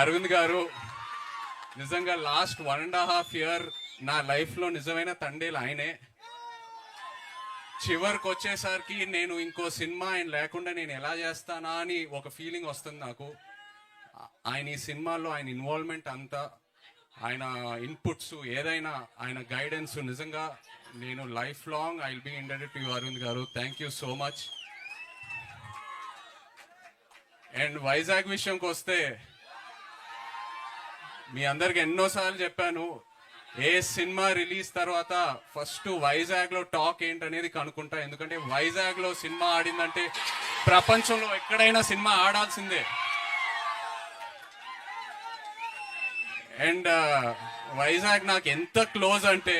అరవింద్ గారు నిజంగా last 1.5 year నా లైఫ్లో నిజమైన తండేలు ఆయనే. చివరికి వచ్చేసరికి నేను ఇంకో సినిమా ఆయన లేకుండా నేను ఎలా చేస్తానా అని ఒక ఫీలింగ్ వస్తుంది నాకు. ఆయన ఈ సినిమాలో ఆయన ఇన్వాల్వ్మెంట్ అంతా, ఆయన ఇన్పుట్స్, ఏదైనా ఆయన గైడెన్స్, నిజంగా నేను life long I will be indebted to you Aravind గారు. Thank you so much. And Vizag విషయంకి వస్తే మీ అందరికి ఎన్నోసార్లు చెప్పాను, ఏ సినిమా రిలీజ్ తర్వాత ఫస్ట్ వైజాగ్ లో టాక్ ఏంటనేది కనుక్కుంటా. ఎందుకంటే వైజాగ్ లో సినిమా ఆడిందంటే ప్రపంచంలో ఎక్కడైనా సినిమా ఆడాల్సిందే. అండ్ వైజాగ్ నాకు ఎంత క్లోజ్ అంటే,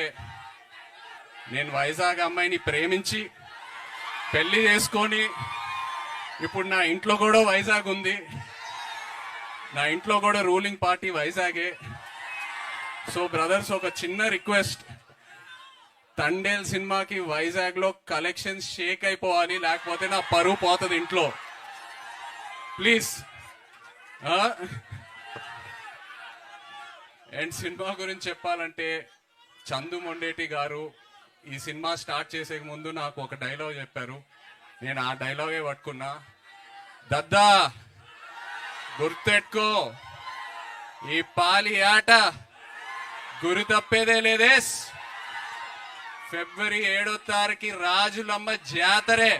నేను వైజాగ్ అమ్మాయిని ప్రేమించి పెళ్లి చేసుకొని ఇప్పుడు నా ఇంట్లో కూడా వైజాగ్ ఉంది. నా ఇంట్లో కూడా రూలింగ్ పార్టీ వైజాగే. సో బ్రదర్స్, ఒక చిన్న రిక్వెస్ట్, తండేల్ సినిమాకి వైజాగ్ లో కలెక్షన్స్ షేక్ అయిపోవాలి, లేకపోతే నా పరువు పోతుంది ఇంట్లో. ప్లీజ్. అండ్ సినిమా గురించి చెప్పాలంటే, చందు మొండేటి గారు ఈ సినిమా స్టార్ట్ చేసే ముందు నాకు ఒక డైలాగ్ చెప్పారు. నేను ఆ డైలాగే పట్టుకున్నా. దద్దా గుర్తెట్టుకో, ఈ పాలి ఆట గురి తప్పేదే లేదేస్. February 7వ రాజులమ్మ జాతరే.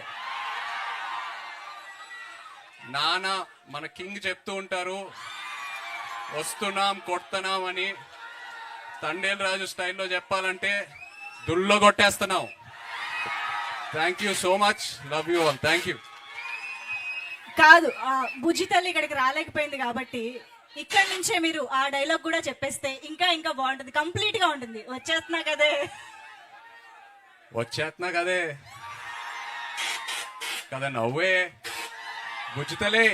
నాన్న మన కింగ్ చెప్తూ ఉంటారు, వస్తున్నాం కొడుతున్నాం అని. తండేల్ రాజు స్టైల్లో చెప్పాలంటే దుల్లో కొట్టేస్తున్నాం. Thank you so much. Love you all. Thank you. కాదు, బుజ్జి తల్లి ఇక్కడికి రాలేకపోయింది కాబట్టి ఇక్కడి నుంచే మీరు ఆ డైలాగ్ కూడా చెప్పేస్తే ఇంకా ఇంకా బాగుంటుంది, కంప్లీట్ గా ఉంటుంది. వచ్చేస్తున్నా కదే కదా నవ్వే బుజ్జి తల్లి.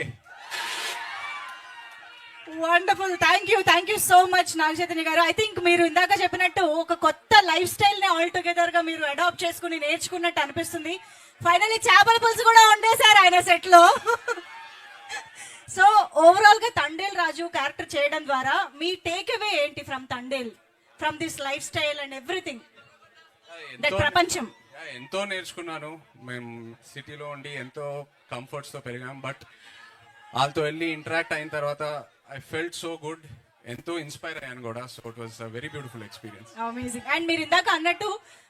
Wonderful. Thank you so much Naga Chaitanya గారు. ఐ థింక్ మీరు ఇందాక చెప్పినట్టు ఒక కొత్త లైఫ్ స్టైల్ ని ఆల్ టుగెదర్ గా మీరు అడాప్ట్ చేసుకుని నేర్చుకున్నట్టు అనిపిస్తుంది. ఫైనల్లీ చేపల పులుసు కూడా వండేశారు ఆయన సెట్ లో. సో ఓవరాల్ గా తండేల్ రాజు క్యారెక్టర్ చేయడం ద్వారా మీ టేక్ అవే ఏంటి from Thandel, from this life style and everything, that ప్రపంచం? ఎంతో నేర్చుకున్నాను. మేము సిటీలో ఉండి ఎంతో కంఫర్ట్స్ తో పెరిగాం. బట్ వాళ్ళతో వెళ్ళి ఇంటరాక్ట్ అయిన తర్వాత ఐ ఫెల్ట్ సో గుడ్. ఎంతో ఇన్స్పైర్ అయ్యాను కూడా. So it was a very beautiful experience. Amazing. And మీరు ఇందాక అన్నట్టు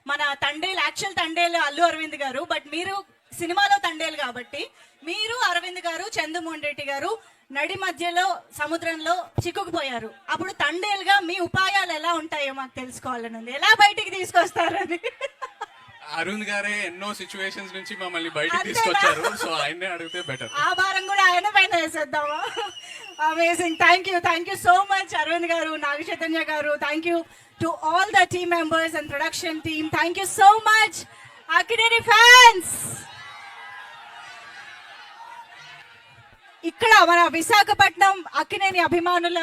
మన తండేల్, యాక్చువల్ తండేల్ అల్లు అరవింద్ గారు, బట్ మీరు సినిమాలో తండేల్ కాబట్టి మీరు అరవింద్ గారు, చందుమోహన్ రెడ్డి గారు నడి మధ్యలో సముద్రంలో చిక్కుకుపోయారు. అప్పుడు తండేల్ గా మీ ఉపాయాలు ఎలా ఉంటాయో మాకు తెలుసుకోవాలని ఉంది. ఎలా బయటికి తీసుకొస్తారని. అరుణ్ గారే ఎన్నో సిచ్యువేషన్స్ నుంచి మమ్మల్ని బయటకు తీసుకొచ్చారు. సో ఆయన్నే అడిగితే బెటర్. ఆ భారం కూడా ఆయన పైన వేసేద్దామా? Amazing. Thank you so much Aravind గారు, నాగ చైతన్య గారు. Thank you to all the team members and production team. Thank you so much Akkineni fans. ఇక్కడ మన విశాఖపట్నం అక్కినేని అభిమానుల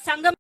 సంఘం